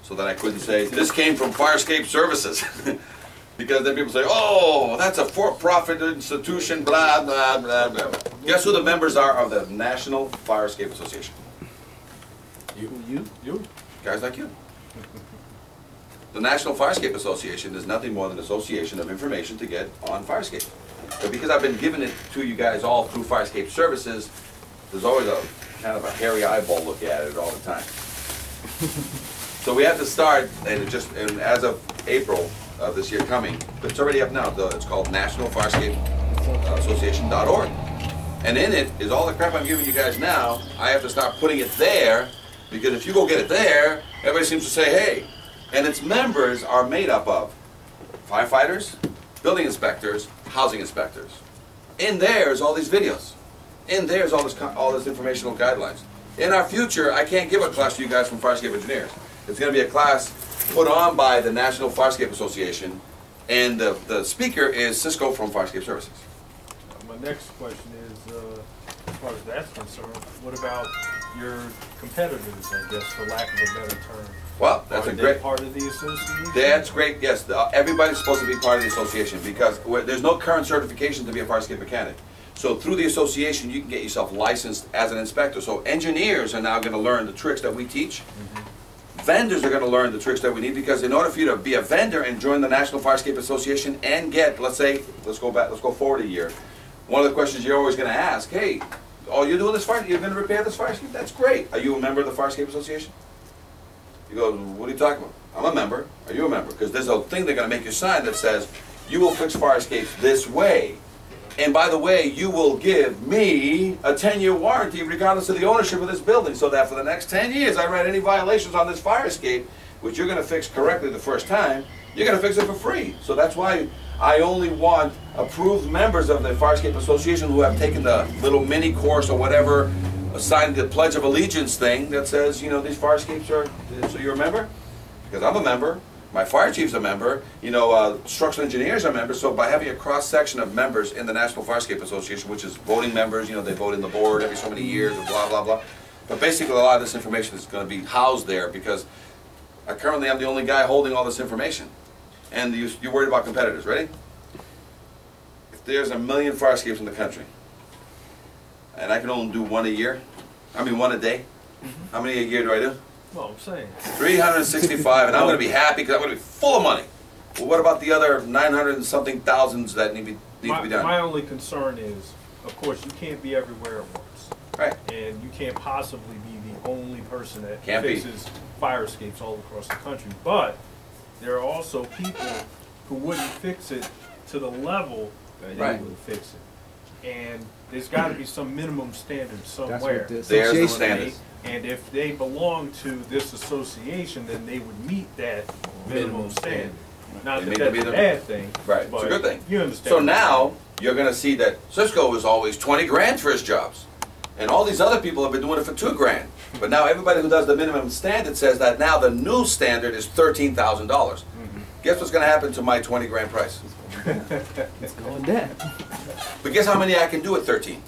so that I couldn't say, this came from Firescape Services. Because then people say, oh, that's a for-profit institution, blah, blah, blah, blah. Guess who the members are of the National Firescape Association? You. Guys like you. The National Firescape Association is nothing more than an association of information to get on Firescape. But because I've been giving it to you guys all through Firescape Services, there's always a kind of a hairy eyeball look at it all the time. So we have to start, and as of April of this year coming, it's already up now, it's called nationalfirescapeassociation.org. And in it is all the crap I'm giving you guys now. I have to start putting it there, because if you go get it there, everybody seems to say, hey. And its members are made up of firefighters, building inspectors, housing inspectors. In there is all these videos. In there is all this informational guidelines. In our future, I can't give a class to you guys from Firescape Engineers. It's going to be a class put on by the National Firescape Association, and the speaker is Cisco from Firescape Services. My next question is, as far as that's concerned, what about your competitors, I guess, for lack of a better term? Well, that's a great part of the association. That's great. Yes, everybody's supposed to be part of the association because there's no current certification to be a Firescape mechanic. So through the association, you can get yourself licensed as an inspector. So engineers are now going to learn the tricks that we teach. Vendors are going to learn the tricks that we need, because in order for you to be a vendor and join the National Firescape Association and get, let's go forward a year. One of the questions you're always going to ask, hey, oh, you're doing this fire, you're going to repair this Firescape? That's great. Are you a member of the Firescape Association? You go, what are you talking about? I'm a member. Are you a member? Because there's a thing they're going to make you sign that says, you will fix Firescapes this way. And by the way, you will give me a 10-year warranty regardless of the ownership of this building, so that for the next 10 years I write any violations on this fire escape, which you're going to fix correctly the first time, you're going to fix it for free. So that's why I only want approved members of the Firescape Association who have taken the little mini course or whatever, signed the Pledge of Allegiance thing that says, you know, these Firescapes are, so you're a member? Because I'm a member. My fire chief's a member, you know, structural engineers are members. So by having a cross-section of members in the National Firescape Association, which is voting members, you know, they vote in the board every so many years and blah, blah, blah. But basically a lot of this information is going to be housed there, because currently I'm the only guy holding all this information. And you're worried about competitors, ready? If there's 1 million Firescapes in the country, and I can only do one a year, one a day, how many a year do I do? Well, I'm saying 365, and I'm going to be happy because I'm going to be full of money. Well, what about the other 900 and something thousands that need to be done? My only concern is, of course, you can't be everywhere at once. Right. And you can't possibly be the only person that Can't fixes fire escapes all across the country. But there are also people who wouldn't fix it to the level that you would fix it. And there's got to be some minimum standard somewhere. There's the standard. And if they belong to this association, then they would meet that minimum standard. Not that that's a bad thing. Right, it's a good thing. You understand. So now, you're going to see that Cisco is always 20 grand for his jobs. And all these other people have been doing it for 2 grand. But now everybody who does the minimum standard says that now the new standard is $13,000. Guess what's going to happen to my 20 grand price? It's going down. But guess how many I can do at 13?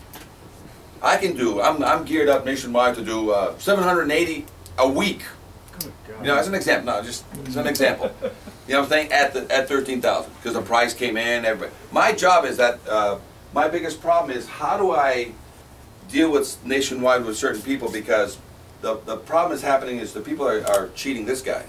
I can do, I'm geared up nationwide to do 780 a week. Good God. You know, as an example, no, just as an example. You know what I'm saying? At 13,000, because the price came in, everybody. My job is that, my biggest problem is how do I deal with nationwide with certain people, because the problem is happening is the people are cheating this guy.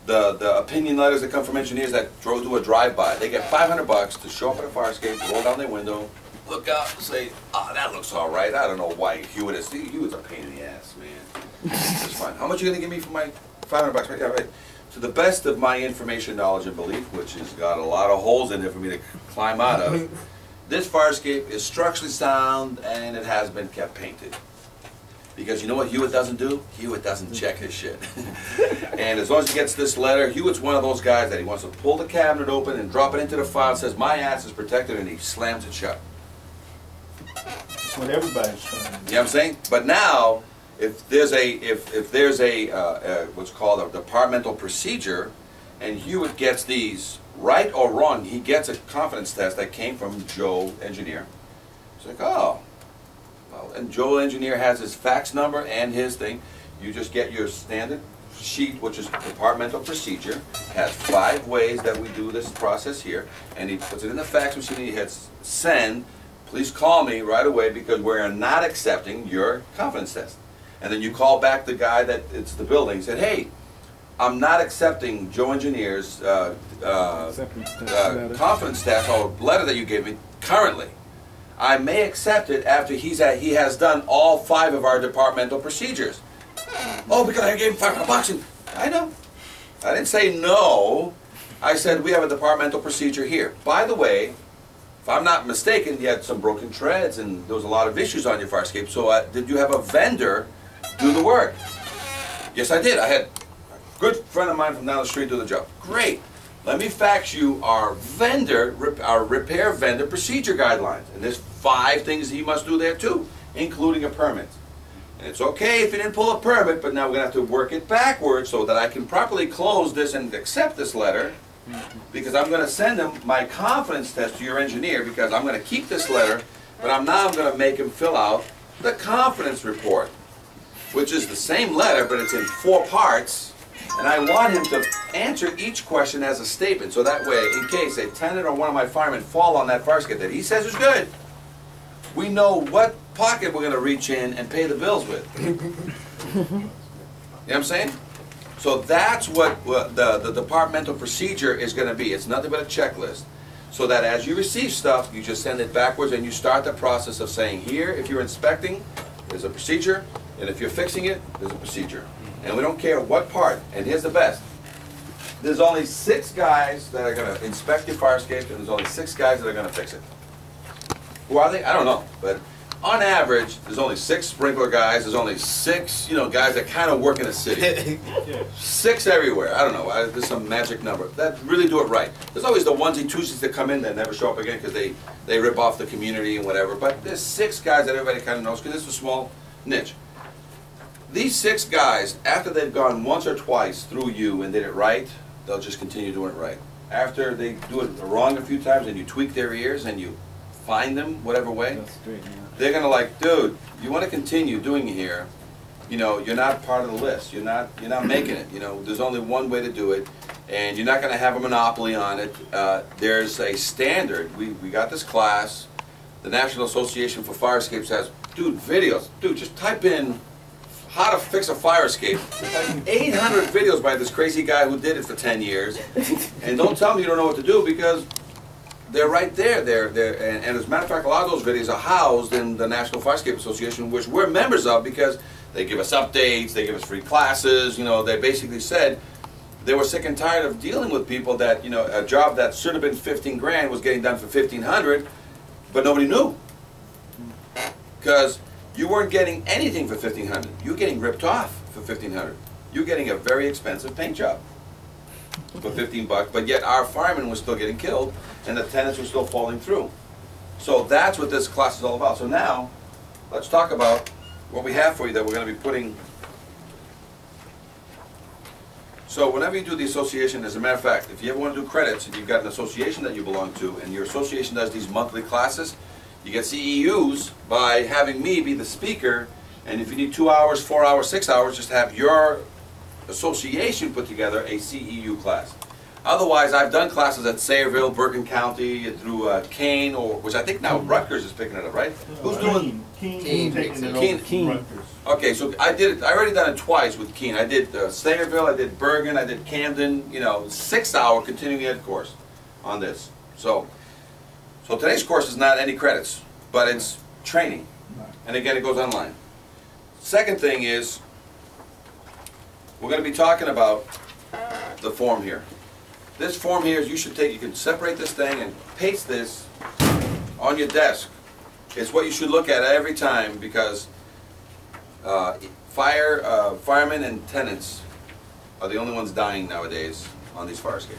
The opinion letters that come from engineers that do a drive-by, they get $500 to show up at a fire escape, roll down their window, look out and say, oh, that looks all right. I don't know why Hewitt is. Hewitt's a pain in the ass, man. It's fine. How much are you going to give me for my $500? Right? Yeah, right. To the best of my information, knowledge, and belief, which has got a lot of holes in it for me to climb out of, this fire escape is structurally sound and it has been kept painted. Because you know what Hewitt doesn't do? Hewitt doesn't check his shit. And as long as he gets this letter, Hewitt's one of those guys that he wants to pull the cabinet open and drop it into the file and says, my ass is protected, and he slams it shut. That's what everybody's trying to do. You know what I'm saying? But now, if there's a what's called a departmental procedure, and Hewitt gets these right or wrong, he gets a confidence test that came from Joe Engineer. It's like, oh, well, and Joe Engineer has his fax number and his thing. You just get your standard, sheet, which is departmental procedure, has 5 ways that we do this process here, and he puts it in the fax machine, he hits send, please call me right away because we're not accepting your confidence test. And then you call back the guy that it's the building, said, hey, I'm not accepting Joe Engineer's confidence test or letter that you gave me currently. I may accept it after he has done all 5 of our departmental procedures. Oh, because I gave him $500 and I know. I didn't say no. I said we have a departmental procedure here. By the way, if I'm not mistaken, you had some broken treads and there was a lot of issues on your fire escape. So did you have a vendor do the work? Yes, I did. I had a good friend of mine from down the street do the job. Great. Let me fax you our repair vendor procedure guidelines. And there's 5 things he must do there too, including a permit. And it's okay if you didn't pull a permit, but now we're going to have to work it backwards so that I can properly close this and accept this letter, because I'm going to send him my confidence test to your engineer, because I'm going to keep this letter, but I'm going to make him fill out the confidence report, which is the same letter, but it's in 4 parts. And I want him to answer each question as a statement, so that way, in case a tenant or one of my firemen fall on that fire escape that he says is good, we know what pocket we're going to reach in and pay the bills with. You know what I'm saying? So that's what the departmental procedure is going to be. It's nothing but a checklist. So that as you receive stuff, you just send it backwards and you start the process of saying, here, if you're inspecting, there's a procedure, and if you're fixing it, there's a procedure. And we don't care what part. And here's the best. There's only 6 guys that are going to inspect your fire escape, and there's only 6 guys that are going to fix it. Who are they? I don't know. But on average, there's only 6 sprinkler guys. There's only 6, guys that kind of work in a city. 6 everywhere. I don't know. There's some magic number. That really do it right. There's always the onesie twosies that come in that never show up again because they rip off the community and whatever. But there's 6 guys that everybody kind of knows because it's a small niche. These 6 guys, after they've gone once or twice through you and did it right, they'll just continue doing it right. After they do it wrong a few times and you tweak their ears and you find them whatever way, they're gonna like, dude, you want to continue doing it here, you're not part of the list. You're not making it. There's only one way to do it, and you're not gonna have a monopoly on it. There's a standard. We got this class. The National Association for Fire Escapes has, videos. Dude, just type in how to fix a fire escape. 800 videos by this crazy guy who did it for 10 years. And don't tell me you don't know what to do, because they're right there. And as a matter of fact, a lot of those videos are housed in the National Fire Escape Association, which we're members of, because they give us updates, they give us free classes. They basically said they were sick and tired of dealing with people that, a job that should have been 15 grand was getting done for 1,500, but nobody knew. Because you weren't getting anything for 1,500. You were getting ripped off for 1,500. You were getting a very expensive paint job for 15 bucks, but yet our firemen were still getting killed and the tenants were still falling through. So that's what this class is all about. So now, let's talk about what we have for you that we're going to be putting. So whenever you do the association, as a matter of fact, if you ever want to do credits and you've got an association that you belong to and your association does these monthly classes, you get CEUs by having me be the speaker, and if you need 2 hours, 4 hours, 6 hours, just have your association put together a CEU class. Otherwise, I've done classes at Sayreville, Bergen County, through Kane, which I think now Rutgers is picking it up, right? Who's doing? Keene. Okay, so I did it. I already done it twice with Keene. I did Sayreville, I did Bergen, I did Camden. 6-hour continuing ed course on this. So today's course is not any credits, but it's training. And again, it goes online. Second thing is, we're going to be talking about the form here. This form here, you can separate this thing and paste this on your desk. It's what you should look at every time, because firemen and tenants are the only ones dying nowadays on these fire escapes.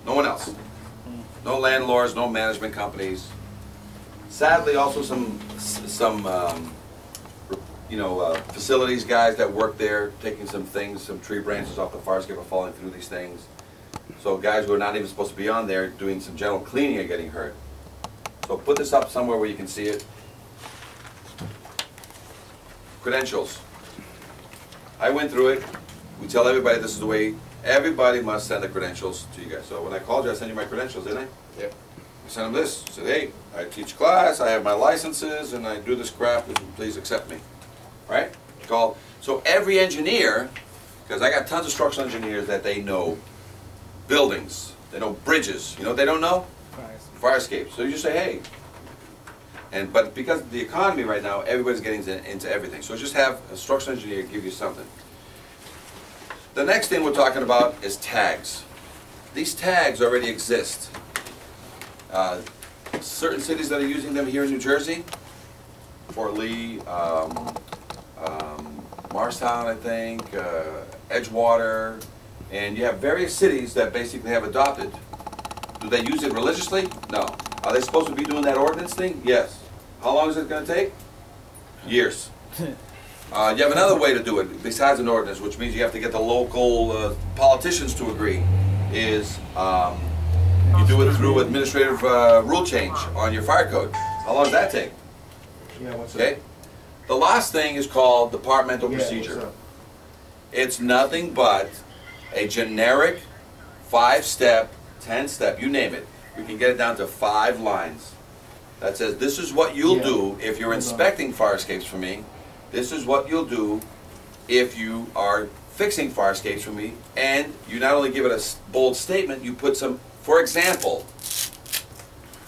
No one else. No landlords, no management companies. Sadly, also some facilities guys that work there, taking some tree branches off the fire escape and falling through these things. So guys who are not even supposed to be on there doing some general cleaning are getting hurt. So put this up somewhere where you can see it. Credentials. I went through it. we tell everybody this is the way, everybody must send the credentials to you guys. So when I called you, I sent you my credentials, didn't I? Yep. I sent them this, I said, hey, I teach class, I have my licenses, and I do this crap, and please accept me, right? Call. So every engineer, because I got tons of structural engineers that they know buildings, they know bridges, you know what they don't know? Fire escapes. So you just say, hey, but because of the economy right now, everybody's getting into everything. So just have a structural engineer give you something. The next thing we're talking about is tags. These tags already exist. Certain cities that are using them here in New Jersey, Fort Lee, Morristown, I think, Edgewater, and you have various cities that basically have adopted. Do they use it religiously? No. Are they supposed to be doing that ordinance thing? Yes. How long is it going to take? Years. You have another way to do it besides an ordinance, which means you have to get the local politicians to agree, is you do it through administrative rule change on your fire code. How long does that take? Yeah, what's Okay. The last thing is called departmental procedure. It's nothing but a generic 5-step, 10-step, you name it. We can get it down to 5 lines that says this is what you'll do if you're inspecting fire escapes for me. This is what you'll do if you are fixing fire escapes for me. And you not only give it a bold statement, you put some, for example,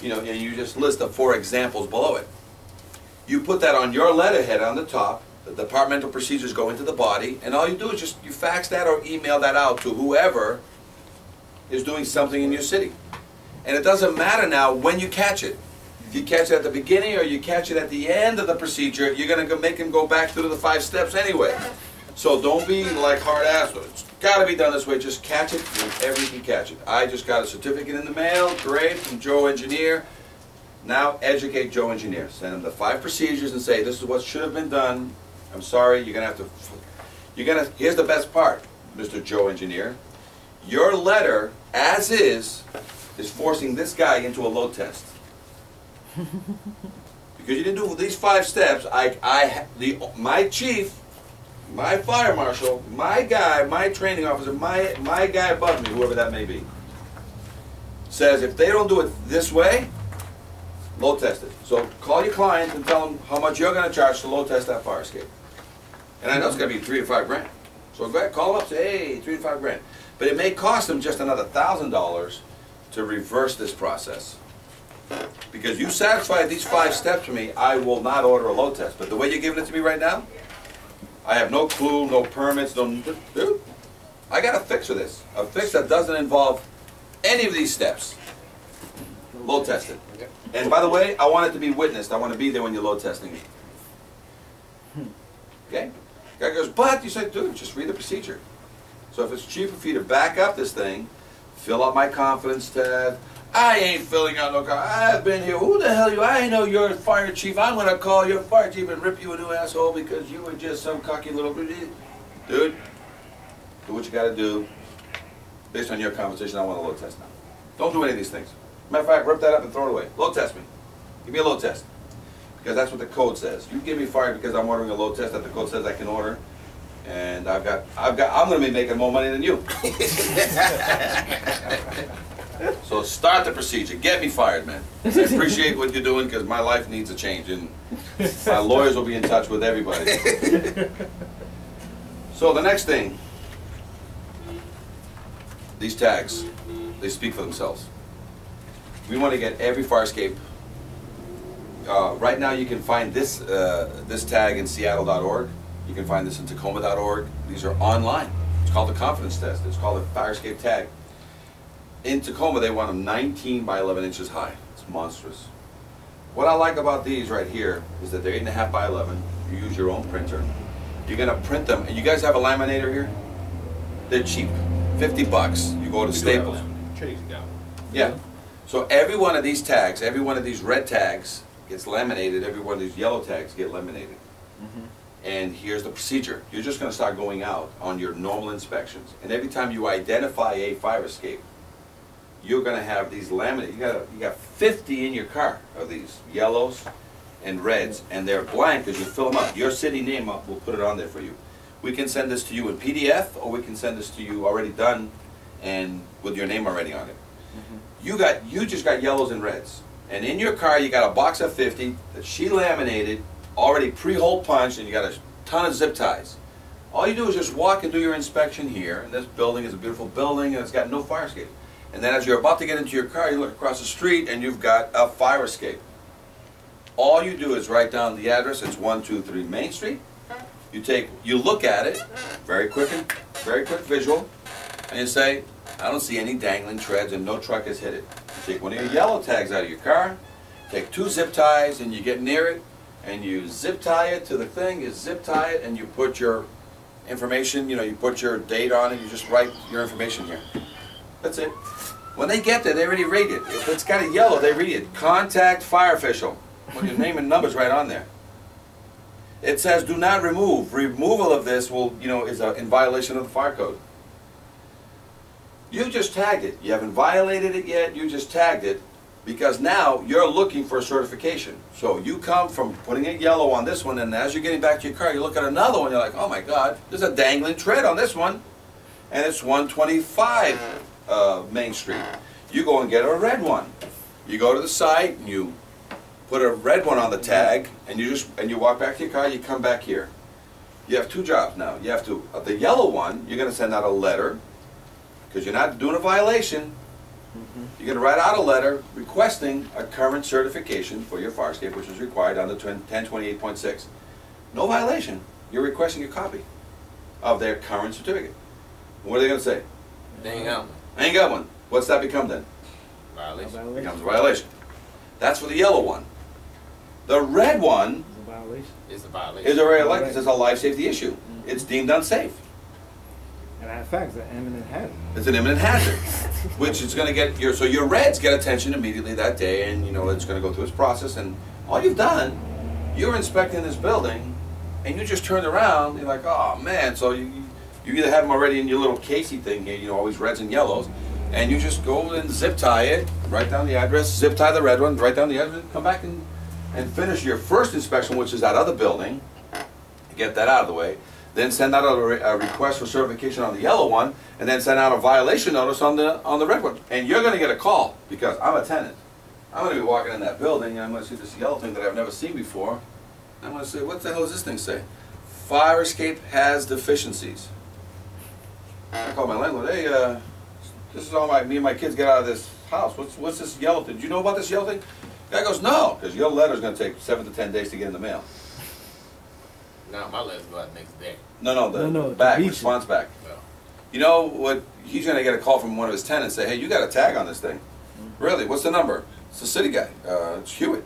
you know, and you just list the 4 examples below it. You put that on your letterhead on the top. The departmental procedures go into the body, and all you do is just you fax that or email that out to whoever is doing something in your city. And it doesn't matter now when you catch it. If you catch it at the beginning or you catch it at the end of the procedure, you're going to make him go back through the 5 steps anyway. So don't be like hard ass. It's got to be done this way. Just catch it whenever you can catch it. I just got a certificate in the mail, great, from Joe Engineer. Now educate Joe Engineer. Send him the 5 procedures and say this is what should have been done. I'm sorry, you're going to have to, here's the best part, Mr. Joe Engineer. Your letter, as is forcing this guy into a load test. Because you didn't do these 5 steps, my chief, my fire marshal, my guy, my training officer, my guy above me, whoever that may be, says if they don't do it this way, load test it. So call your client and tell them how much you're going to charge to load test that fire escape. And I know it's going to be $3 to $5 grand. So go ahead, call them up, say, hey, $3 to $5 grand. But it may cost them just another $1,000 to reverse this process. Because you satisfy these 5 steps for me, I will not order a load test. But the way you're giving it to me right now, I have no clue, no permits, no, dude, I got a fix for this. A fix that doesn't involve any of these steps. Load test it. And by the way, I want it to be witnessed. I want to be there when you're load testing it. Okay? Guy goes, but you say, dude, just read the procedure. So if it's cheaper for you to back up this thing, fill out my confidence tab. I ain't filling out no car. I've been here. Who the hell are you? I know you're a fire chief. I'm going to call your fire chief and rip you a new asshole because you were just some cocky little dude. Do what you got to do. Based on your conversation, I want a load test now. Don't do any of these things. Matter of fact, rip that up and throw it away. Load test me. Give me a load test. Because that's what the code says. You give me fired because I'm ordering a load test that the code says I can order. And I'm going to be making more money than you. So start the procedure. Get me fired, man. I appreciate what you're doing because my life needs a change. And my lawyers will be in touch with everybody. So the next thing, these tags, they speak for themselves. We want to get every fire escape. Right now you can find this, this tag in Seattle.org. You can find this in Tacoma.org. These are online. It's called the confidence test. It's called a fire escape tag. In Tacoma, they want them 19 by 11 inches high. It's monstrous. What I like about these right here is that they're 8.5 by 11. You use your own printer. You're going to print them. And you guys have a laminator here? They're cheap. 50 bucks. You go to Staples. Yeah. So every one of these tags, every one of these red tags gets laminated. Every one of these yellow tags get laminated. And here's the procedure. You're just going to start going out on your normal inspections. And every time you identify a fire escape, you're going to have these laminated. You got 50 in your car of these yellows and reds, and they're blank because you fill them up. Your city name up, we'll put it on there for you. We can send this to you in PDF, or we can send this to you already done and with your name already on it. You just got yellows and reds. And in your car you got a box of 50 that she laminated, already pre-hole punched, and you got a ton of zip ties. All you do is just walk and do your inspection here, and this building is a beautiful building and it's got no fire escape. And then as you're about to get into your car, you look across the street and you've got a fire escape. All you do is write down the address. It's 123 Main Street. You look at it, very quick visual, and you say, I don't see any dangling treads and no truck has hit it. You take one of your yellow tags out of your car, take 2 zip ties, and you get near it, and you zip tie it to the thing, you zip tie it, and you put your information, you put your date on it, you just write your information here. That's it. When they get there, they already read it. If it's got a yellow, they read it. Contact fire official. With your name and numbers right on there. It says do not remove. Removal of this will, is in violation of the fire code. You just tagged it. You haven't violated it yet. You just tagged it because now you're looking for a certification. So you come from putting a yellow on this one, and as you're getting back to your car, you look at another one. You're like, oh my God, there's a dangling tread on this one, and it's 125 Main Street. You go and get a red one. You go to the site and you put a red one on the tag, and you walk back to your car. You come back here. You have 2 jobs now. You have to the yellow one. You're going to send out a letter because you're not doing a violation. You're going to write out a letter requesting a current certification for your fire escape, which is required under 1028.6. No violation. You're requesting a copy of their current certificate. And what are they going to say? They ain't got one. I ain't got one. What's that become then? Violation. Becomes a violation. That's for the yellow one. The red one It's a violation. is already like this. It's a life safety issue. It's deemed unsafe. And in fact, it's an imminent hazard. It's an imminent hazard, which is going to get your reds get attention immediately that day, and it's going to go through its process. And all you've done, you're inspecting this building, and you just turned around. And you're like, oh man! So you either have them already in your little casey thing here, always reds and yellows, and you just go and zip tie it, write down the address, zip tie the red one, write down the address, come back and finish your first inspection, which is that other building. Get that out of the way. Then send out a request for certification on the yellow one, and then send out a violation notice on the red one. And you're going to get a call because I'm a tenant. I'm going to be walking in that building, and I'm going to see this yellow thing that I've never seen before. I'm going to say, what the hell does this thing say? Fire escape has deficiencies. I call my landlord. Hey, this is all me and my kids get out of this house. What's this yellow thing? Do you know about this yellow thing? The guy goes, no, because your letter is going to take 7 to 10 days to get in the mail. No, my letters go out next day. No, the response back. Well, You know what? He's going to get a call from one of his tenants say, hey, you got a tag on this thing. Really? What's the number? It's the city guy. It's Hewitt.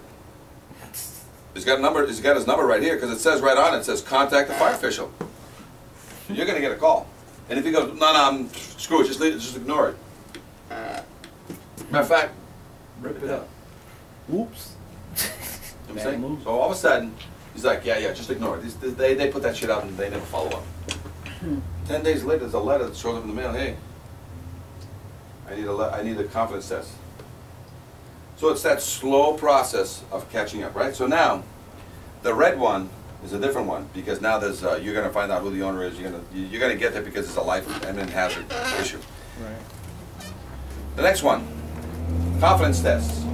He's got his number right here because it says right on it. It says contact the fire official. You're going to get a call. And if he goes, no, screw it, just ignore it. Matter of fact, rip it up. Whoops. You know what I'm saying? So all of a sudden, he's like, yeah, just ignore it. They put that shit out and they never follow up. 10 days later, there's a letter that shows up in the mail. Hey, I need a confidence test. So it's that slow process of catching up, right? So now, the red one is a different one because now there's you're going to find out who the owner is. You're going to get there because it's a life and hazard issue. Right. The next one, confidence tests.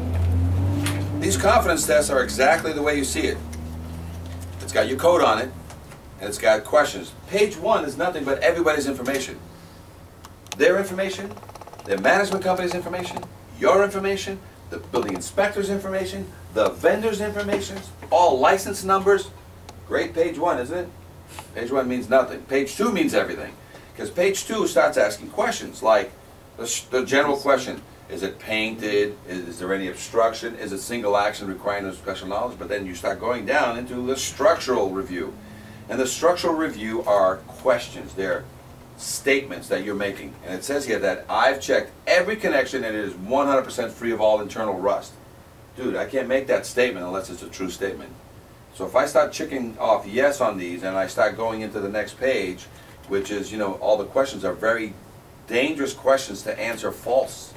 These confidence tests are exactly the way you see it. It's got your code on it, and it's got questions. Page 1 is nothing but everybody's information. Their information, their management company's information, your information, the building inspector's information, the vendor's information, all license numbers. Great page 1, isn't it? Page 1 means nothing. Page 2 means everything. Because page 2 starts asking questions like the general question. Is it painted? Is there any obstruction? Is it single action requiring no special knowledge? But then you start going down into the structural review. And the structural review are questions. They're statements that you're making. And it says here that I've checked every connection and it is 100% free of all internal rust. Dude, I can't make that statement unless it's a true statement. So if I start checking off yes on these and I start going into the next page, which is, all the questions are very dangerous questions to answer false.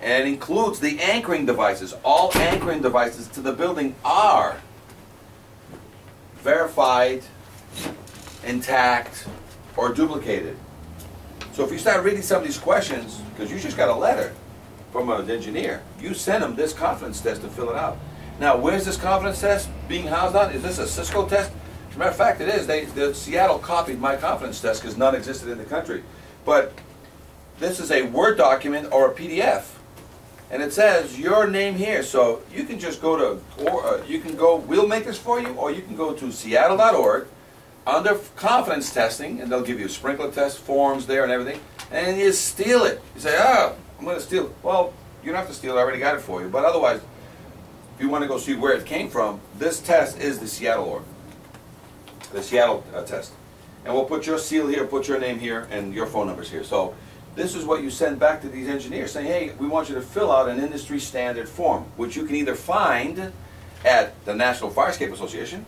And it includes the anchoring devices. All anchoring devices to the building are verified intact, or duplicated. So if you start reading some of these questions, because you just got a letter from an engineer, you send them this confidence test to fill it out. Now, where's this confidence test being housed on? Is this a Cisco test? As a matter of fact, it is. The Seattle copied my confidence test because none existed in the country. But this is a Word document or a PDF. And it says your name here. So you can just go to, we'll make this for you, or you can go to seattle.org under confidence testing, and they'll give you sprinkler test forms there and everything, and you steal it. You say, oh, I'm going to steal it. Well, you don't have to steal it. I already got it for you. But otherwise, if you want to go see where it came from, this test is the Seattle org. The Seattle test. And we'll put your seal here, put your name here, and your phone numbers here. So this is what you send back to these engineers, saying, hey, we want you to fill out an industry standard form, which you can either find at the National Firescape Association,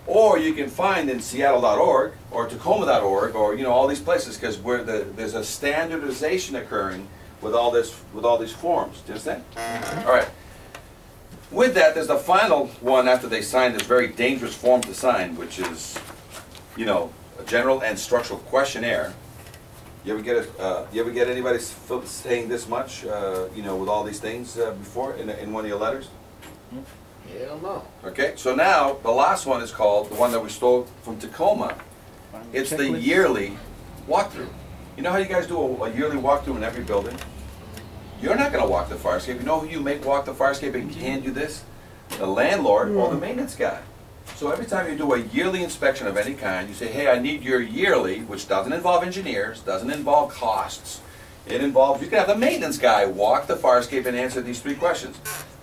or you can find in Seattle.org or Tacoma.org, or all these places, because there's a standardization occurring with all these forms. Do you understand? All right. With that, there's the final one after they sign this very dangerous form to sign, which is, a general and structural questionnaire. You ever get anybody saying this much, with all these things before in one of your letters? Hell no. Okay, so now the last one is called, the one that we stole from Tacoma. It's the yearly walkthrough. You know how you guys do a yearly walkthrough in every building? You're not going to walk the fire escape. You know who you make walk the fire escape and hand you this? The landlord or the maintenance guy. So every time you do a yearly inspection of any kind, you say, hey, I need your yearly, which doesn't involve engineers, doesn't involve costs. It involves, you can have the maintenance guy walk the fire escape and answer these 3 questions.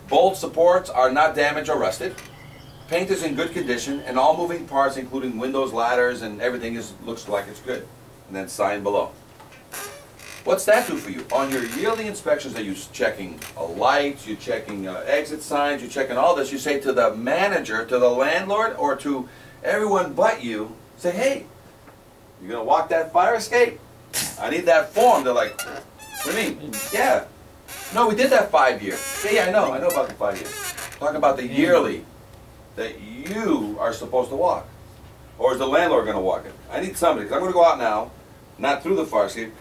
Bolt supports are not damaged or rusted. Paint is in good condition, and all moving parts, including windows, ladders, and everything looks like it's good. And then sign below. What's that do for you? On your yearly inspections, are you checking lights, you're checking exit signs, you're checking all this, you say to the manager, to the landlord, or to everyone but you, say, hey, you're going to walk that fire escape? I need that form. They're like, what do you mean? Yeah. No, we did that 5 years. Yeah, I know about the 5 years. Talking about the yearly that you are supposed to walk. Or is the landlord going to walk it? I need somebody, because I'm going to go out now, not through the fire escape.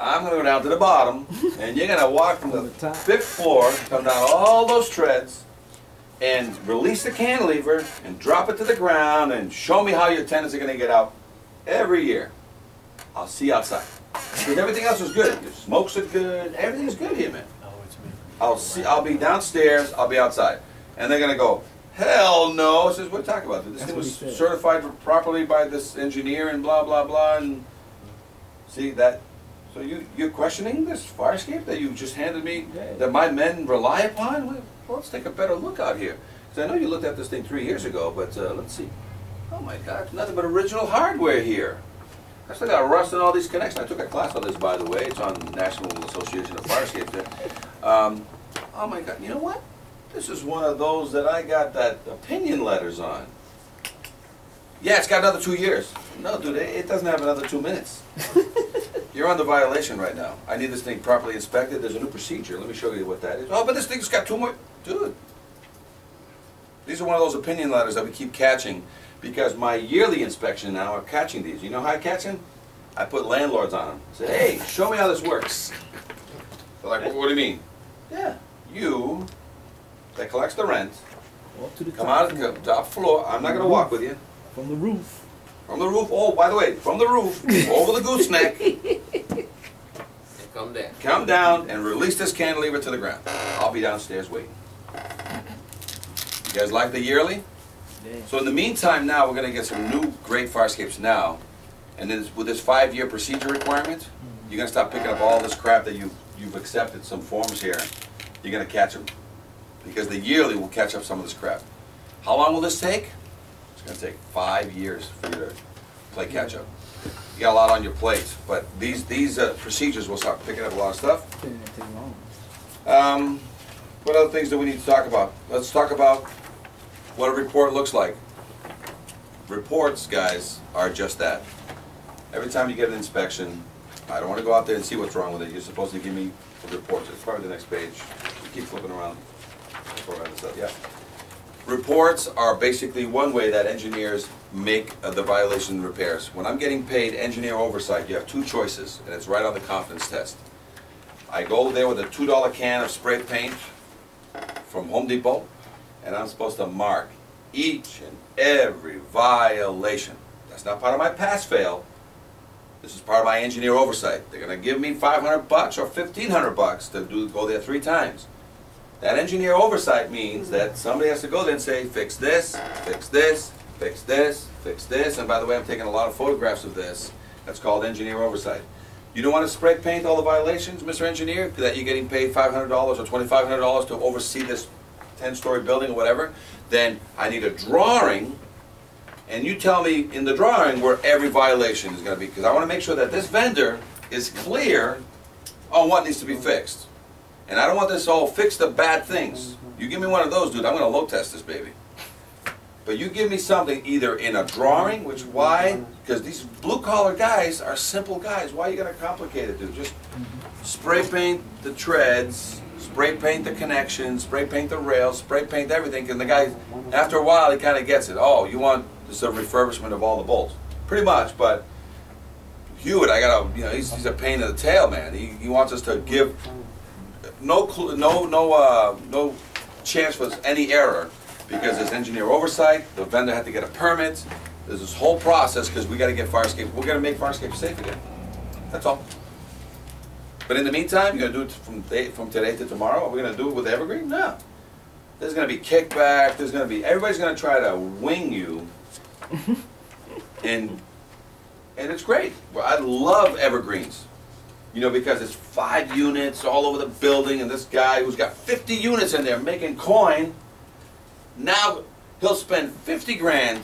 I'm going to go down to the bottom, and you're going to walk from the 5th floor, come down all those treads, and release the cantilever, and drop it to the ground, and show me how your tenants are going to get out every year. I'll see you outside. Because everything else is good. Your smokes are good. Everything's good here, man. I'll be downstairs. I'll be outside. And they're going to go, hell no. I says, what are you talking about? This thing was certified properly by this engineer and blah, blah, blah. And see that? So you're questioning this fire escape that you just handed me, that my men rely upon? Well, let's take a better look out here. Because I know you looked at this thing 3 years ago, but let's see. Oh my God, nothing but original hardware here. I still got rust in all these connections. I took a class on this, by the way. It's on the National Association of Fire Escapes there. Oh my God, you know what? This is one of those that I got that opinion letters on. Yeah, it's got another 2 years. No, dude, it doesn't have another 2 minutes. You're under violation right now. I need this thing properly inspected. There's a new procedure. Let me show you what that is. Oh, but this thing's got 2 more. Dude. These are one of those opinion letters that we keep catching because my yearly inspection now are catching these. You know how I catch them? I put landlords on them. I say, hey, show me how this works. They're like, what do you mean? Yeah, you that collects the rent, come out of the top floor. I'm not going to walk with you. From the roof. From the roof. Oh, by the way, from the roof, over the gooseneck. And come down. Come down and release this cantilever to the ground. I'll be downstairs waiting. You guys like the yearly? Yeah. So in the meantime now, we're going to get some new great fire escapes now. And then with this 5-year procedure requirement, you're going to stop picking up all this crap that you've accepted some forms here. You're going to catch them. Because the yearly will catch up some of this crap. How long will this take? It's going to take 5 years for you to play catch up. You got a lot on your plate, but these procedures will start picking up a lot of stuff. Didn't take long. What other things do we need to talk about? Let's talk about what a report looks like. Reports, guys, are just that. Every time you get an inspection, I don't want to go out there and see what's wrong with it. You're supposed to give me a report. It's probably the next page. You keep flipping around. Yeah. Reports are basically one way that engineers make the violation repairs. When I'm getting paid engineer oversight, you have two choices, and it's right on the confidence test. I go there with a $2 can of spray paint from Home Depot, and I'm supposed to mark each and every violation. That's not part of my pass-fail. This is part of my engineer oversight. They're going to give me $500 or $1,500 to go there 3 times. That engineer oversight means that somebody has to go there and say, fix this, fix this, fix this, fix this, and by the way, I'm taking a lot of photographs of this. That's called engineer oversight. You don't want to spray paint all the violations, Mr. Engineer, that you're getting paid $500 or $2,500 to oversee this 10-story building or whatever, then I need a drawing, and you tell me in the drawing where every violation is going to be, because I want to make sure that this vendor is clear on what needs to be fixed. And I don't want this all fix the bad things. You give me one of those, dude, I'm going to load test this baby. But you give me something either in a drawing, which why? Because these blue-collar guys are simple guys. Why are you going to complicate it, dude? Just spray paint the treads, spray paint the connections, spray paint the rails, spray paint everything. And the guy, after a while, he kind of gets it. Oh, you want this a refurbishment of all the bolts? Pretty much, but Hewitt, I got to, you know, he's a pain in the tail, man. He wants us to give no chance for any error. Because there's engineer oversight, the vendor had to get a permit, there's this whole process because we got to get fire escape. We're going to make fire escape safe again. That's all. But in the meantime, you're going to do it from today to tomorrow? Are we going to do it with Evergreen? No. There's going to be kickback, there's going to be, everybody's going to try to wing you. and it's great. Well, I love Evergreens. You know, because it's 5 units all over the building, and this guy who's got 50 units in there making coin, now he'll spend 50 grand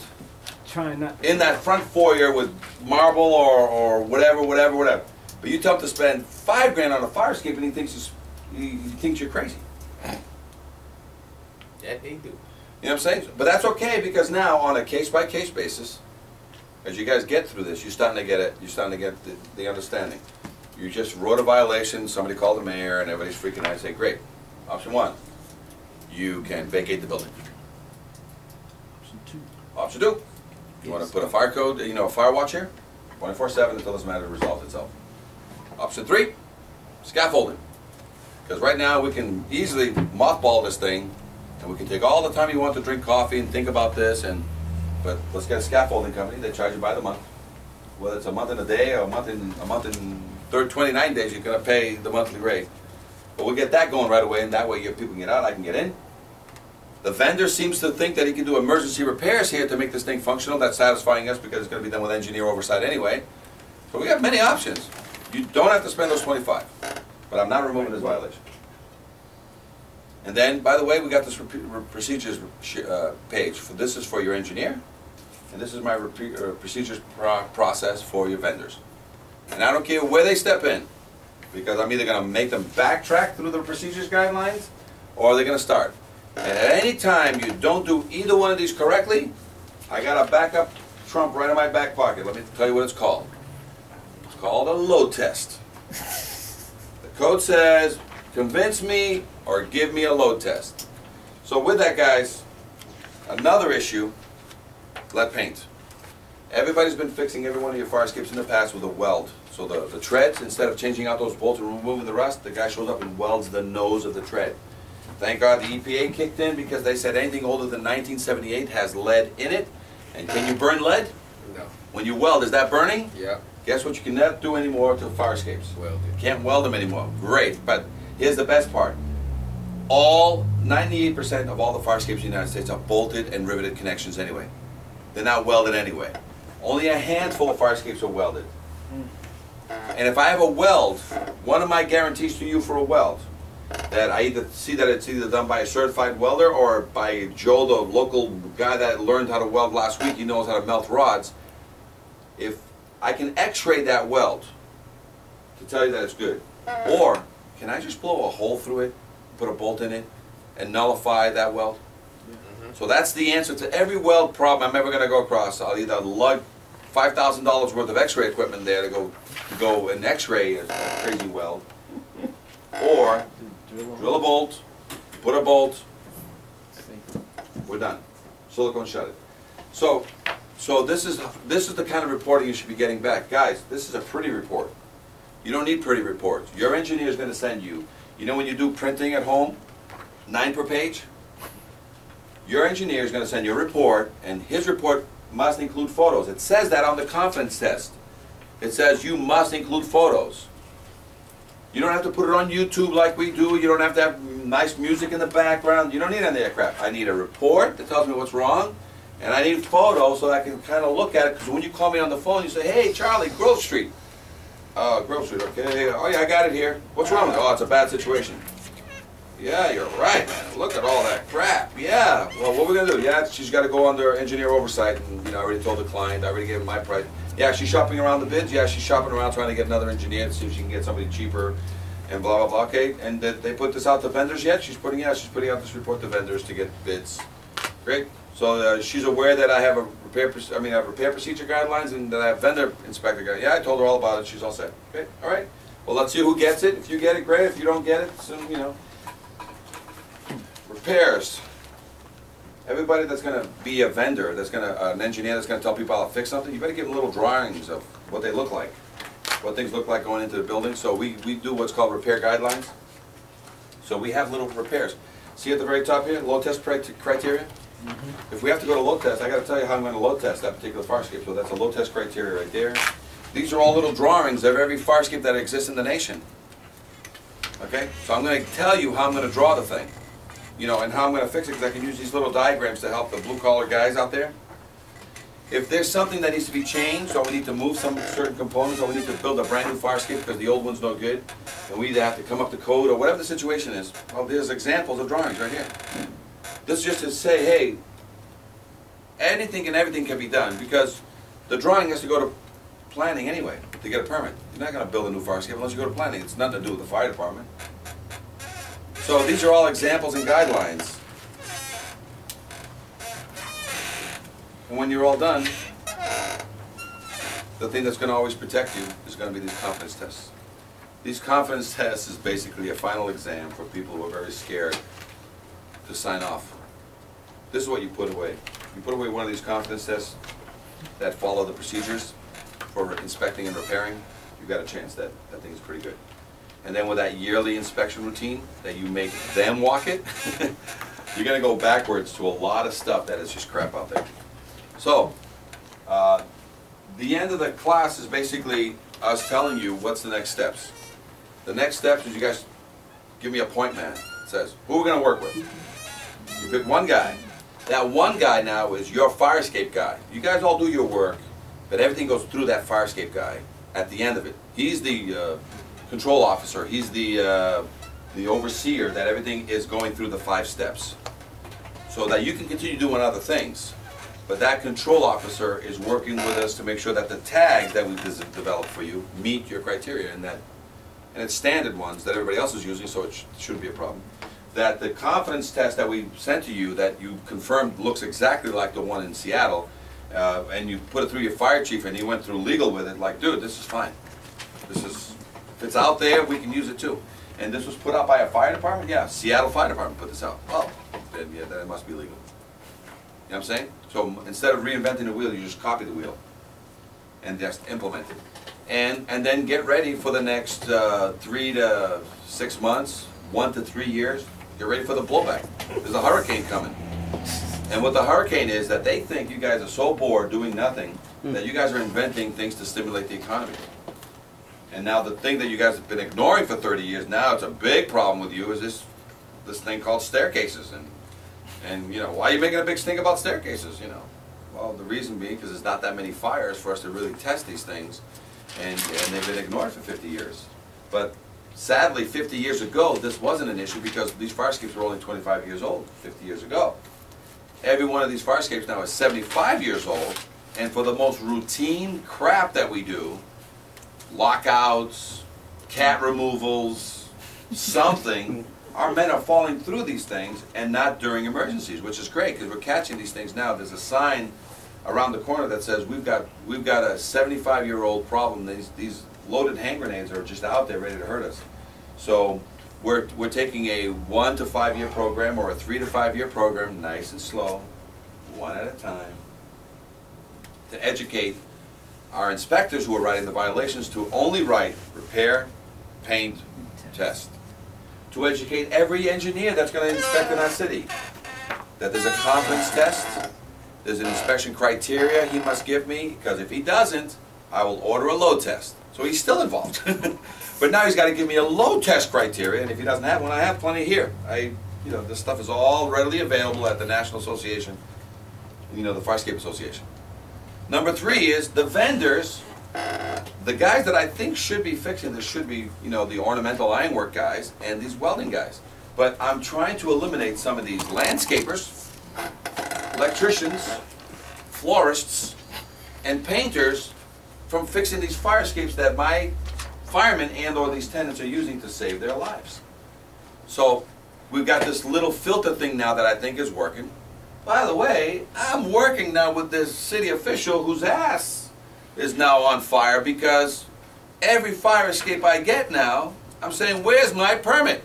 in that front foyer with marble or whatever. But you tell him to spend 5 grand on a fire escape, and he thinks you're crazy. That they do. You know what I'm saying? But that's okay, because now on a case-by-case basis, as you guys get through this, you're starting to get it. You're starting to get the understanding. You just wrote a violation. Somebody called the mayor, and everybody's freaking out. I say, great. Option 1, you can vacate the building. Option 2, you want to put a fire code, you know, a fire watch here, 24/7 until this matter resolves itself. Option 3, scaffolding. Because right now we can easily mothball this thing, and we can take all the time you want to drink coffee and think about this, but let's get a scaffolding company. They charge you by the month. Whether it's a month and a day or a month in 29 days, you're going to pay the monthly rate. But we'll get that going right away, and that way people can get out, I can get in. The vendor seems to think that he can do emergency repairs here to make this thing functional. That's satisfying us because it's going to be done with engineer oversight anyway. So we have many options. You don't have to spend those 25, but I'm not removing this violation. And then, by the way, we got this procedures page. This is for your engineer, and this is my procedures process for your vendors. And I don't care where they step in, because I'm either going to make them backtrack through the procedures guidelines, or they're going to start. And at any time you don't do either one of these correctly, I got a backup trump right in my back pocket. Let me tell you what it's called. It's called a load test. The code says, convince me or give me a load test. So with that, guys, another issue, lead paint. Everybody's been fixing every one of your fire escapes in the past with a weld. So the treads, instead of changing out those bolts and removing the rust, the guy shows up and welds the nose of the tread. Thank God the EPA kicked in, because they said anything older than 1978 has lead in it. And can you burn lead? No. When you weld, is that burning? Yeah. Guess what you cannot do anymore to fire escapes? Welded. Can't weld them anymore. Great, but here's the best part. All 98% of all the fire escapes in the United States are bolted and riveted connections anyway. They're not welded anyway. Only a handful of fire escapes are welded. And if I have a weld, one of my guarantees to you for a weld, that I either see that it's either done by a certified welder or by Joe, the local guy that learned how to weld last week, he knows how to melt rods. If I can x-ray that weld to tell you that it's good, or can I just blow a hole through it, put a bolt in it, and nullify that weld? So that's the answer to every weld problem I'm ever going to go across. I'll either lug $5,000 worth of x-ray equipment there to go and x-ray a crazy weld, or drill a bolt, put a bolt, we're done. Silicone shut it. So So this is the kind of reporting you should be getting back. Guys, this is a pretty report. You don't need pretty reports. Your engineer is going to send you, you know when you do printing at home, 9 per page? Your engineer is going to send you a report, and his report must include photos. It says that on the confidence test. It says you must include photos. You don't have to put it on YouTube like we do. You don't have to have nice music in the background. You don't need any of that crap. I need a report that tells me what's wrong, and I need photos so I can kind of look at it, because when you call me on the phone, you say, hey, Charlie, Grove Street. Grove Street, okay. Oh, yeah, I got it here. What's wrong with it? Oh, it's a bad situation. Yeah, you're right, man. Look at all that crap. Yeah. Well, what are we going to do? Yeah, she's got to go under engineer oversight, and, you know, I already told the client. I already gave him my price. Yeah, she's shopping around the bids. Yeah, she's shopping around trying to get another engineer to see if she can get somebody cheaper, and blah, blah, blah. Okay, and they put this out to vendors yet? She's putting out this report to vendors to get bids. Great. So she's aware that I have repair procedure guidelines and that I have vendor inspector guidelines. Yeah, I told her all about it. She's all set. Okay, all right. Well, let's see who gets it. If you get it, great. If you don't get it, so, you know. Repairs. Everybody that's going to be a vendor, that's going to an engineer that's going to tell people how to fix something, you better give them little drawings of what they look like, what things look like going into the building. So we do what's called repair guidelines. So we have little repairs. See at the very top here, load test criteria. If we have to go to load test, I got to tell you how I'm going to load test that particular fire escape. So that's a load test criteria right there. These are all little drawings of every fire escape that exists in the nation. Okay, so I'm going to tell you how I'm going to draw the thing. You know, and how I'm going to fix it, because I can use these little diagrams to help the blue-collar guys out there. If there's something that needs to be changed, or we need to move some certain components, or we need to build a brand new fire escape because the old one's no good, and we either have to come up to code, or whatever the situation is, well, there's examples of drawings right here. This is just to say, hey, anything and everything can be done, because the drawing has to go to planning anyway to get a permit. You're not going to build a new fire escape unless you go to planning. It's nothing to do with the fire department. So these are all examples and guidelines. And when you're all done, the thing that's going to always protect you is going to be these confidence tests. These confidence tests is basically a final exam for people who are very scared to sign off. This is what you put away. You put away one of these confidence tests that follow the procedures for inspecting and repairing, you've got a chance that that thing is pretty good. And then with that yearly inspection routine that you make them walk it, you're going to go backwards to a lot of stuff that is just crap out there. So, the end of the class is basically us telling you what's the next steps. The next steps is you guys give me a point man. It says, who are we going to work with? You pick one guy. That one guy now is your fire escape guy. You guys all do your work, but everything goes through that fire escape guy at the end of it. He's the control officer. He's the overseer that everything is going through the 5 steps, so that you can continue doing other things. But that control officer is working with us to make sure that the tags that we've developed for you meet your criteria, and it's standard ones that everybody else is using, so it shouldn't be a problem. That the confidence test that we sent to you, that you confirmed looks exactly like the one in Seattle, and you put it through your fire chief and he went through legal with it, like, dude, this is fine. If it's out there, we can use it too. And this was put out by a fire department? Yeah, Seattle Fire Department put this out. Well, then, yeah, then it must be legal. You know what I'm saying? So instead of reinventing the wheel, you just copy the wheel and just implement it. And then get ready for the next 3 to 6 months, 1 to 3 years. Get ready for the blowback. There's a hurricane coming. And what the hurricane is that they think you guys are so bored doing nothing that you guys are inventing things to stimulate the economy. And now the thing that you guys have been ignoring for 30 years, now it's a big problem with you, is this thing called staircases. And you know, why are you making a big stink about staircases, you know? Well, the reason being because there's not that many fires for us to really test these things, and they've been ignored for 50 years. But sadly, 50 years ago, this wasn't an issue because these fire escapes were only 25 years old 50 years ago. Every one of these fire escapes now is 75 years old, and for the most routine crap that we do, lockouts, cat removals, something, our men are falling through these things and not during emergencies, which is great because we're catching these things now. There's a sign around the corner that says we've got a 75-year-old problem. These loaded hand grenades are just out there ready to hurt us. So we're taking a 1 to 5 year program or a 3 to 5 year program, nice and slow, one at a time. to educate our inspectors who are writing the violations to only write repair, paint, test. To educate every engineer that's going to inspect in our city that there's a confidence test, there's an inspection criteria he must give me, because if he doesn't, I will order a load test. So he's still involved. But now he's got to give me a load test criteria, and if he doesn't have one, I have plenty here. This stuff is all readily available at the National Association, the Farscape Association. Number 3 is the vendors. The guys that I think should be fixing this should be, the ornamental ironwork guys and these welding guys. But I'm trying to eliminate some of these landscapers, electricians, florists, and painters from fixing these fire escapes that my firemen and or these tenants are using to save their lives. So we've got this little filter thing now that I think is working. By the way, I'm working now with this city official whose ass is now on fire, because every fire escape I get now, I'm saying, where's my permit?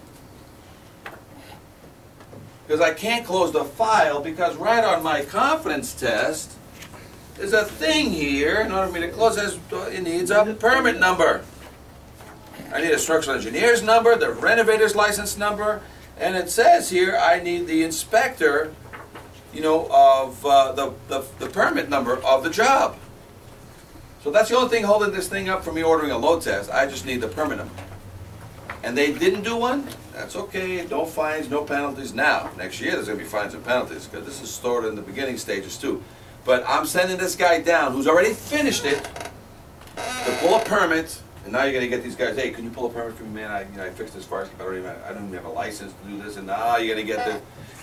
Because I can't close the file, because right on my confidence test, there's a thing here, in order for me to close this, it needs a permit number. I need a structural engineer's number, the renovator's license number, and it says here I need the inspector, of the permit number of the job. So that's the only thing holding this thing up for me ordering a load test. I just need the permit number. And they didn't do one? That's okay, no fines, no penalties. Now, next year there's going to be fines and penalties, because this is stored in the beginning stages too. But I'm sending this guy down who's already finished it to pull a permit, and now you're going to get these guys, hey, can you pull a permit for me, man? I fixed this fire escape, I don't even have a license to do this, and now you're going to get this.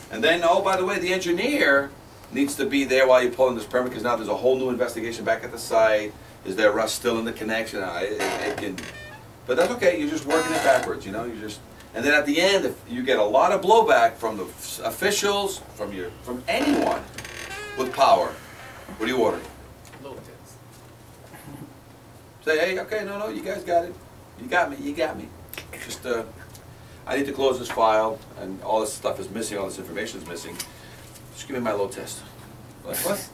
And then, oh, by the way, the engineer needs to be there while you're pulling this permit, because now there's a whole new investigation back at the site. Is there rust still in the connection? But that's okay, you're just working it backwards, and then at the end, if you get a lot of blowback from the officials, from anyone with power, what do you order? Load test. Say, hey, okay, no, you guys got it. You got me. Just, I need to close this file, and all this stuff is missing, all this information is missing. Just give me my load test. Like, what?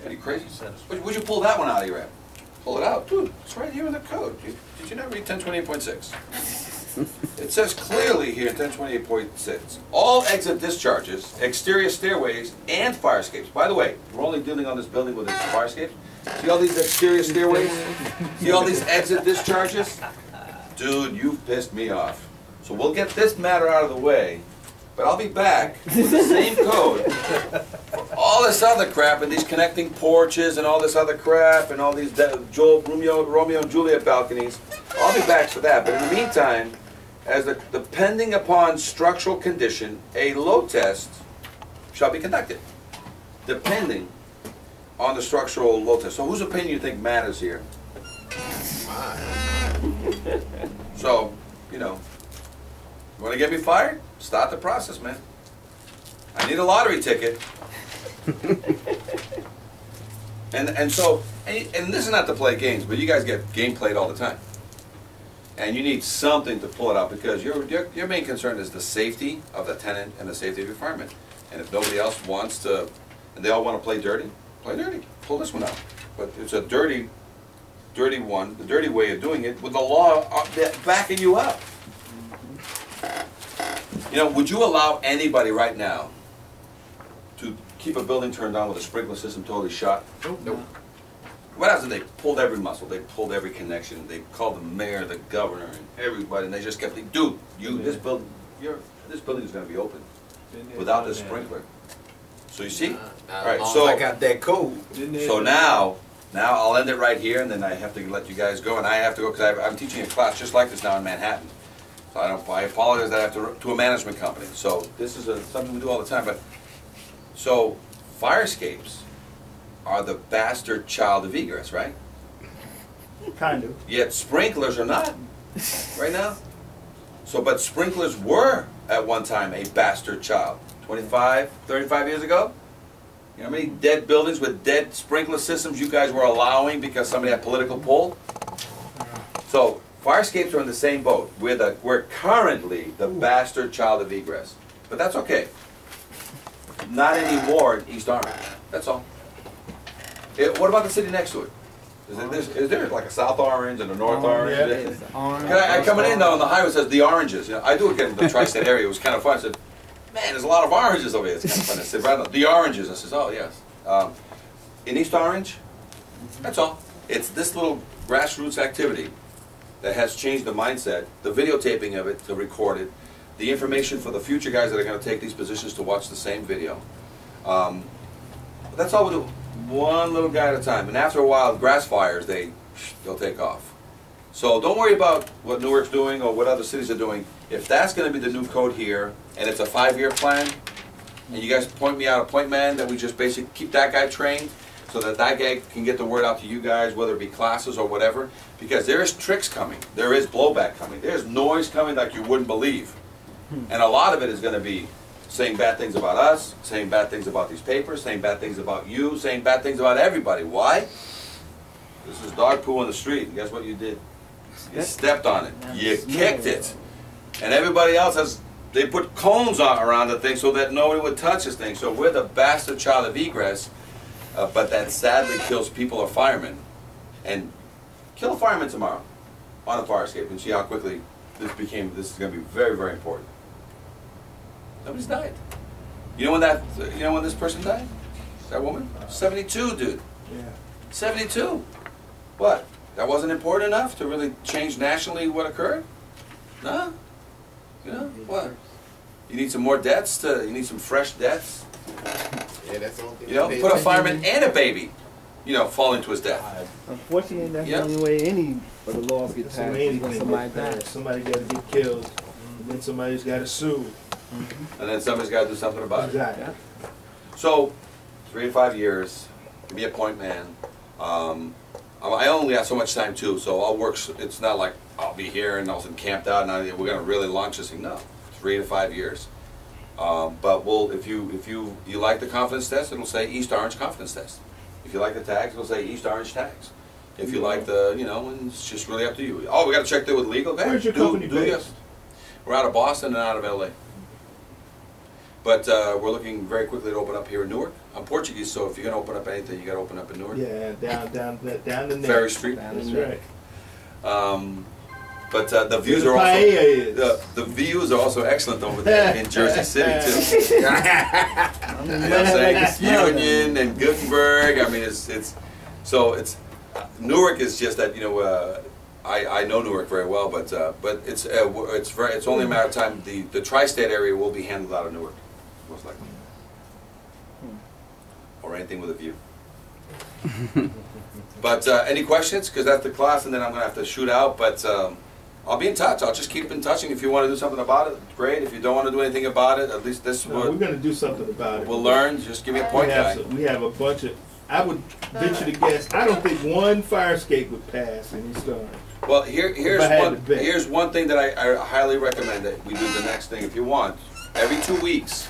Are you crazy? Would you pull that one out of your app? Pull it out. Dude, it's right here in the code. Did you not read 1028.6? It says clearly here in 1028.6, all exit discharges, exterior stairways, and fire escapes. By the way, we're only dealing on this building with its fire escapes. See all these exterior stairways? See all these exit discharges? Dude, you've pissed me off. So we'll get this matter out of the way, but I'll be back with the same code for all this other crap, and these connecting porches and all this other crap, and all these Romeo and Juliet balconies. I'll be back for that. But in the meantime, as depending upon structural condition, a load test shall be conducted, depending on the structural load test. So whose opinion you think matters here? So, you want to get me fired? Start the process, man. I need a lottery ticket. and this is not to play games, but you guys get game played all the time. And you need something to pull it out, because your main concern is the safety of the tenant and the safety of your firemen. And if nobody else wants to, and they all want to play dirty, pull this one out. But it's a dirty one, the dirty way of doing it, with the law backing you up. Would you allow anybody right now to keep a building turned on with a sprinkler system totally shut? Nope. What happens if they pulled every muscle, they pulled every connection, they called the mayor, the governor, and everybody, and they just kept thinking, dude, this building is going to be open without this sprinkler. So you see? All right, so I got that code. So now I'll end it right here, and then I have to let you guys go, and I have to go because I'm teaching a class just like this now in Manhattan. So I apologize that I have to a management company. So this is something we do all the time. But so fire escapes are the bastard child of egress, right? Kind of. Yet sprinklers are not right now. So, but sprinklers were at one time a bastard child. 25, 35 years ago. You know how many dead buildings with dead sprinkler systems you guys were allowing because somebody had political pull? So fire escapes are in the same boat. We're currently the bastard child of egress. But that's okay. Not anymore in East Orange. That's all. What about the city next to it? Is there like a South Orange and a North Orange? Yeah. It's orange. I coming in on the highway, it says the Oranges. You know, I do it in the tri-state area. It was kind of fun. I said, man, there's a lot of oranges over here. It's kind of fun. I said, right on, the Oranges. I says, oh yes. In East Orange, that's all. It's this little grassroots activity that has changed the mindset, the videotaping of it, to record it, the information for the future guys that are going to take these positions to watch the same video. That's all we do. One little guy at a time. And after a while, grass fires, they'll take off. So don't worry about what Newark's doing or what other cities are doing. If that's going to be the new code here, and it's a 5-year plan, and you guys point me out a point man that we just basically keep that guy trained, so that that guy can get the word out to you guys, whether it be classes or whatever, because there is tricks coming, there is blowback coming, there's noise coming like you wouldn't believe. And a lot of it is going to be saying bad things about us, saying bad things about these papers, saying bad things about you, saying bad things about everybody. Why? This is dog poo on the street, and guess what you did? You stepped on it, you kicked it. And everybody else has, they put cones around the thing so that nobody would touch this thing. So we're the bastard child of egress. But that sadly kills people or firemen. And kill a fireman tomorrow on a fire escape and see how quickly this is going to be very, very important. Nobody's died. You know when this person died? That woman? 72, dude. Yeah. 72. What? That wasn't important enough to really change nationally what occurred? No? You know, what? You need some more deaths you need some fresh deaths? Yeah, that's the only thing. You know, put a fireman and a baby, fall into his death. Unfortunately, that's the only way any of the laws get That's passed. amazing. When somebody dies. Somebody got to get killed, and then somebody's got to sue. And then somebody's got to do something about it. Exactly. So, 3 to 5 years, give me a point man. I only have so much time too, so I'll work. It's not like I'll be here and also camped out and we're going to really launch this thing. No, 3 to 5 years. But if you like the confidence test, it'll say East Orange confidence test. If you like the tags, it'll say East Orange tags. If you like and it's just really up to you. Oh, we got to check that with legal. Okay, Where's your company based? We're out of Boston and out of LA. But we're looking very quickly to open up here in Newark. I'm Portuguese, so if you're going to open up anything, you got to open up in Newark. Yeah, down the neck. Ferry Street. That's right. But the views Where are the also paella is. the views are also excellent over there in Jersey City too. You know what I'm saying? Union and Gutenberg. I mean, it's Newark is just that I know Newark very well, but it's only a matter of time. The tri-state area will be handled out of Newark, most likely, or anything with a view. But any questions? Because that's the class, and then I'm going to have to shoot out. But I'll be in touch. I'll just keep in touch, and if you want to do something about it, great. If you don't want to do anything about it, at least this No, we're going to do something about it. we'll learn. Just give me a point guy. We have a bunch of. I would venture to guess. I don't think one fire escape would pass in East Orange. Well, here's one thing that I highly recommend that we do the next thing if you want. Every 2 weeks,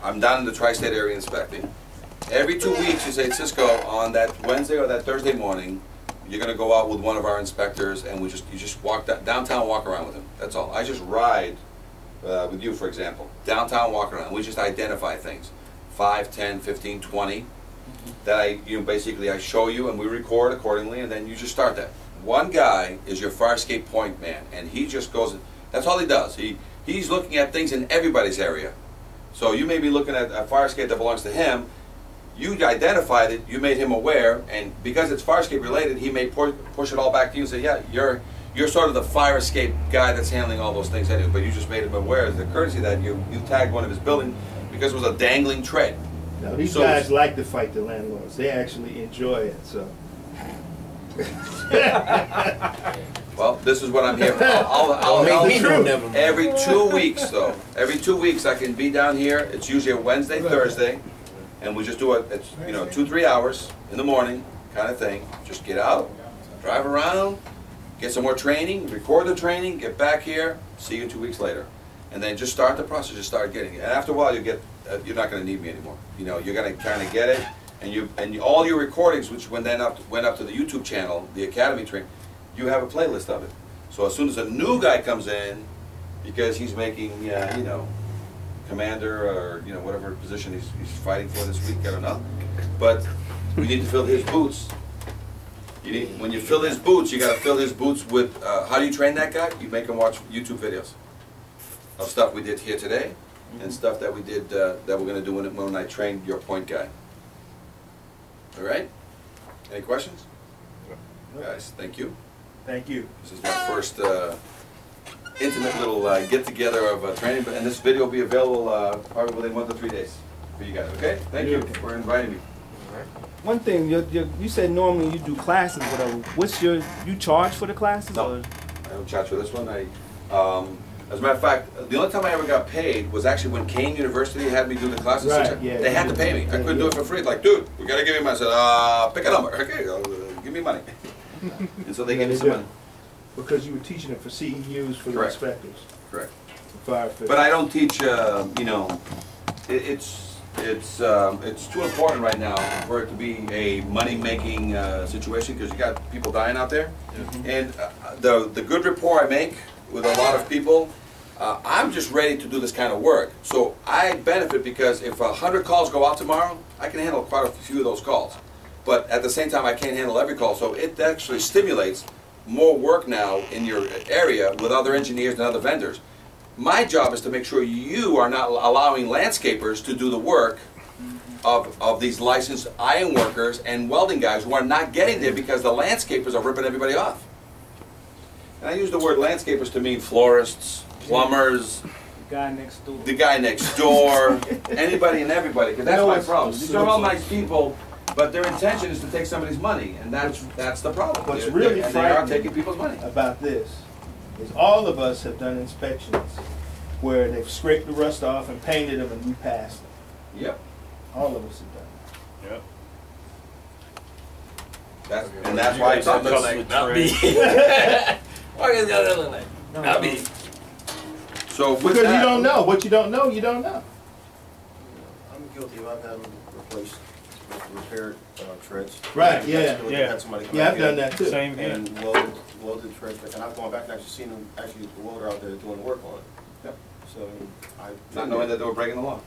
I'm down in the tri-state area inspecting. Every 2 weeks, you say, Cisco, on that Wednesday or that Thursday morning, you're going to go out with one of our inspectors, and you just walk downtown, walk around with him. That's all. I just ride with you, for example, downtown, walk around. We just identify things, 5, 10, 15, 20. That basically I show you, and we record accordingly, and then you just start that. One guy is your fire escape point man, and he just goes. That's all he does. He's looking at things in everybody's area. So you may be looking at a fire escape that belongs to him. You identified it, you made him aware, and because it's fire escape related, he may push it all back to you and say, yeah, you're sort of the fire escape guy that's handling all those things anyway, but you just made him aware of the courtesy that you tagged one of his buildings because it was a dangling tread. Now, these guys like to fight the landlords. They actually enjoy it, so. Well, this is what I'm here for. I'll help you every 2 weeks, though. Every 2 weeks I can be down here. It's usually a Wednesday, Thursday. And we just do it, 2-3 hours in the morning kind of thing. Just get out, drive around, get some more training, record the training, get back here, see you 2 weeks later. And then just start the process, just start getting it. And after a while you're not going to need me anymore. You're going to kind of get it. And all your recordings, which went up to the YouTube channel, the Academy training, you have a playlist of it. So as soon as a new guy comes in, because he's making, commander or whatever position he's fighting for this week, I don't know. But You need to fill his boots. When you fill his boots, you got to fill his boots with, how do you train that guy? You make him watch YouTube videos of stuff we did here today and stuff that we did, that we're going to do when I train your point guy. All right? Any questions? Guys, thank you. Thank you. This is my first intimate little get-together of training, and this video will be available probably within 1 to 3 days for you guys, okay? Thank you for inviting me. One thing, you said normally you do classes, what's you charge for the classes? No, or? I don't charge for this one. As a matter of fact, the only time I ever got paid was actually when Kane University had me do the classes. Right, yeah, they had to pay me. I couldn't do it for free. Like, dude, we got to give you money. I said, pick a number. Okay, give me money. And so they gave me some money. Because you were teaching it for CEUs for the Correct. inspectors. Correct. For firefighters. But I don't teach, you know, it's too important right now for it to be a money-making situation because you got people dying out there. And the good rapport I make with a lot of people, I'm just ready to do this kind of work. So I benefit because if 100 calls go out tomorrow, I can handle quite a few of those calls. But at the same time, I can't handle every call. So it actually stimulates more work now in your area with other engineers and other vendors. My job is to make sure you are not allowing landscapers to do the work of these licensed iron workers and welding guys who are not getting there because the landscapers are ripping everybody off. And I use the word landscapers to mean florists, plumbers, the guy next door, anybody and everybody, because that's my problem. These are all nice people, but their intention is to take somebody's money, and that's the problem. What's really and they are frightening taking people's money. about this is all of us have done inspections where they've scraped the rust off and painted them and we passed them. Yep. All of us have done Yep. That's why it's Not me. Why is that look like? Not me. So it. with Because that, you don't know. What you don't know, you don't know. I'm guilty of I've had them replaced, repaired treads. Right, yeah. Yeah. Had somebody come Yeah, back I've done in that too. Same here. and welded treads, and I've gone back and actually seen them, actually the welder out there doing work on it. Yep. So I not knowing that they were breaking the law.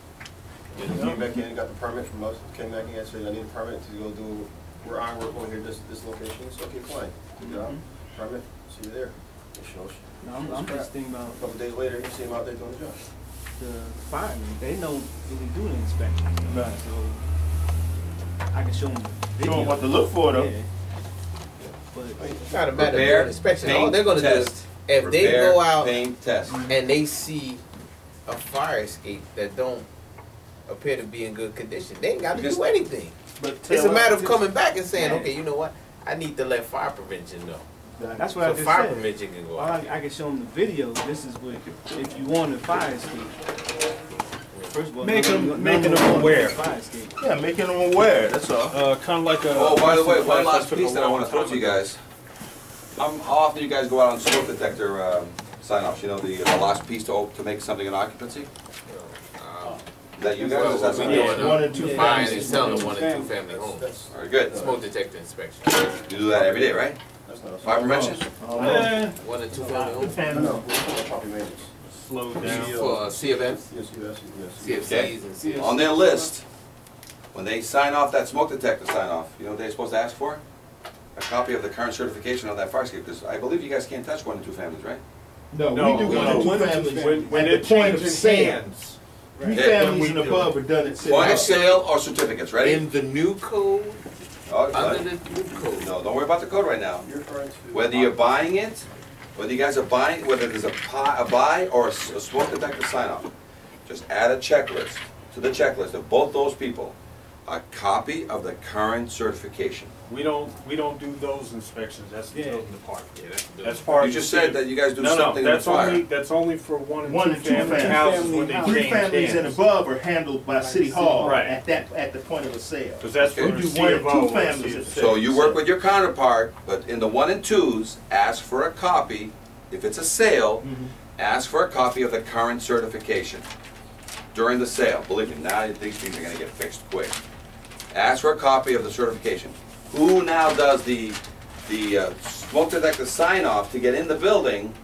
came back in, got the permit from us, came back in and said, I need a permit to go do, we're iron work over here, this location. So okay, fine. Good job. Permit, see you there. It shows. No, I'm just thinking about A couple days later, you see him out there doing the job. the firemen. They know really do the inspection. Right. So I can show them the Show video. them what to look for though. Yeah. But It's not a matter of Repair, doing inspection. All paint, they're gonna do test. is, if they Repair, go out paint, test. and they see a fire escape that don't appear to be in good condition, they ain't got to do anything. But It's a matter of coming back and saying, okay, you know what? I need to let fire prevention know. that's what I So just fire said. prevention can go Well, out. I can show them the video. This is what if you want a fire escape. First of all, Making them want aware. a fire escape. Yeah, making them aware. That's all. Kind of like a. Oh, by the way, one class last took piece a that I long want to throw time to you ago. guys. How often you guys go out on smoke detector sign-offs? You know, the last piece to make something an occupancy? Is that you guys? Or is that We somebody doing else? One and two buying families. and selling 1 and 2 family homes. That's Very good. Smoke detector inspection. You do that every day, right? that's not a Fire prevention? Oh, Eh, 1 and 2 family homes. No, property maintenance. slow down. For CFMs, Yes, yes. CFCs, and CFCs. On their list, when they sign off that smoke detector sign-off, you know what they're supposed to ask for? A copy of the current certification on that fire escape, because I believe you guys can't touch 1 and 2 families, right? No, No, we do no. one and two families. When At it the point of changes sale. hands. 3 Yeah, families we and do above are done at sale. Point of sale or certificates, ready? In the new code, Oh, under the new code. no, don't worry about the code right now. You're referring to. Whether you're buying it, whether you guys are buying, whether there's a buy or a smoke detector sign-off, just add a checklist to the checklist of both those people, a copy of the current certification. We don't do those inspections. That's the building department. Yeah, That's part You of the just said that you guys do No, something in the that's fire. only for 1 and 1 2 and 2 family family houses when they 3 change families and hands. above are handled by City Hall Right. at the point of a sale. Because that's Okay. for We the do 1 and 2 CFO. families at So you work with your counterpart, but in the 1 and 2s, ask for a copy. If it's a sale, ask for a copy of the current certification during the sale. Believe me, now these things are going to get fixed quick. Ask for a copy of the certification. Who now does the smoke detector sign-off to get in the building?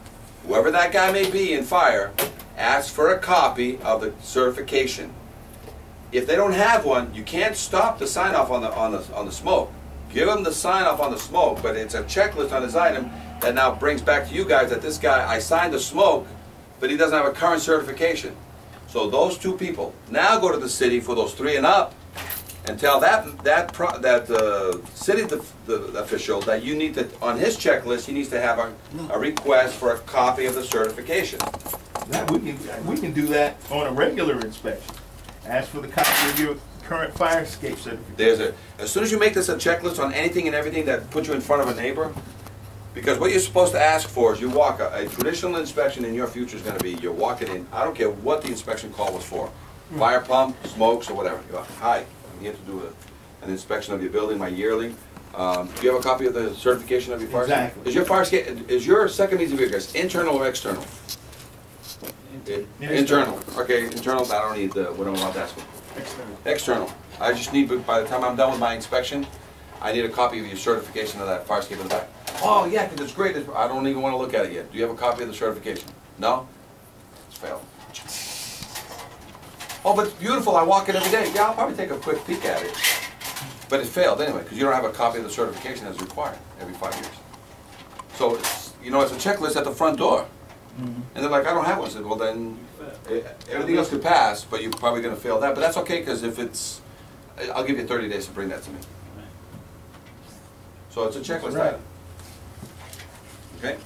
Whoever that guy may be in fire, ask for a copy of the certification. If they don't have one, you can't stop the sign off on the smoke. Give them the sign off on the smoke, but it's a checklist on his item that now brings back to you guys that this guy, I signed the smoke, but he doesn't have a current certification. So those two people now go to the city for those 3 and up, and tell that city official that you need to, on his checklist, he needs to have a request for a copy of the certification. Now, we can do that on a regular inspection. Ask for the copy of your current fire escape certificate. As soon as you make this a checklist on anything and everything that puts you in front of a neighbor, because what you're supposed to ask for is you walk, a traditional inspection in your future is going to be, you're walking in, I don't care what the inspection call was for, fire pump, smokes, or whatever. You're like, hi, I'm here to do an inspection of your building, my yearly. Do you have a copy of the certification of your fire escape? Exactly. Is your fire escape, is your second means of egress internal or external? Internal. Okay, internal, I don't need what I'm about to ask for. External. External. I just need, by the time I'm done with my inspection, I need a copy of your certification of that fire escape in the back. Oh, yeah, because it's great. I don't even want to look at it yet. Do you have a copy of the certification? No? It's failed. Oh, but it's beautiful. I walk it every day. Yeah, I'll probably take a quick peek at it. But it failed anyway, because you don't have a copy of the certification as required every 5 years. So, it's, you know, it's a checklist at the front door. And they're like, I don't have one. I said, well, then everything else could pass, but you're probably going to fail that. But that's okay, because if it's, I'll give you 30 days to bring that to me. So it's a checklist item. Okay?